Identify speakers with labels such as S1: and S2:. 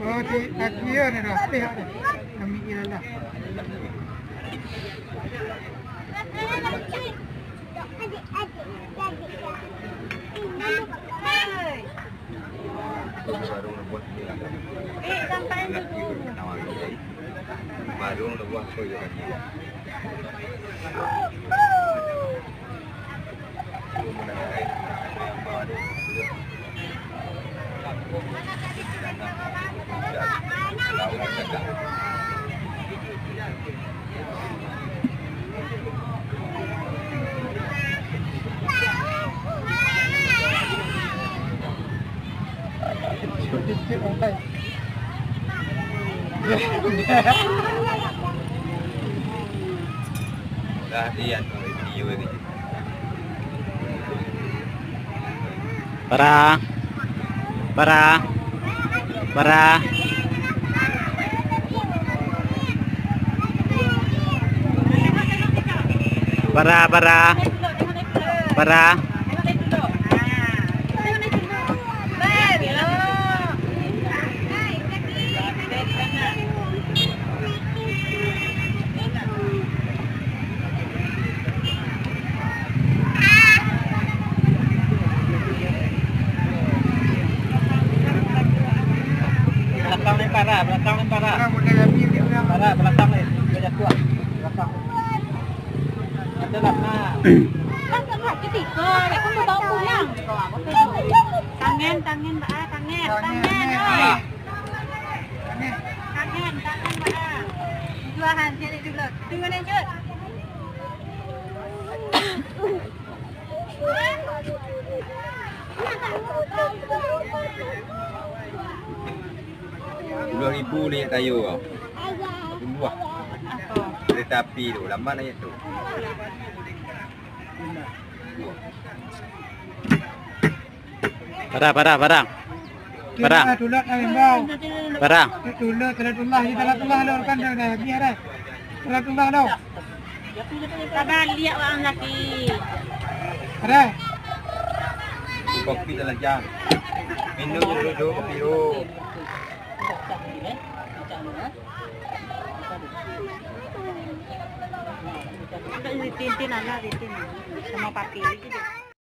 S1: Oh, dia ni dah. Pihak dia. Kami kira lah.
S2: Sampai dulu. Baru nak buat apa je kan. Dah lihat video lagi.
S3: Para. Para. Belakang para. Belakang ni. Banyak kuat. Belakang. Ada lah nak.
S4: Kan tak nak ketika, kan tu bawa pulang. Tangan, Mbak. Tangan. Mbak. Jualan sini dulu. Tunggu ni cut.
S2: RM2,000 ni kayu kau. Buah. Kereta api tu, lambat ayat tu.
S3: Para.
S1: Tulat ayam bau.
S3: Para.
S1: Tulat ni talatullah dah kan dah. Biar dah. Talatullah dah.
S4: Sabar lihat orang lelaki.
S1: Ada.
S2: Kopi dalam jam. Minum dulu kopi tu.
S4: Ada ritin anak ritin sama papi gitu.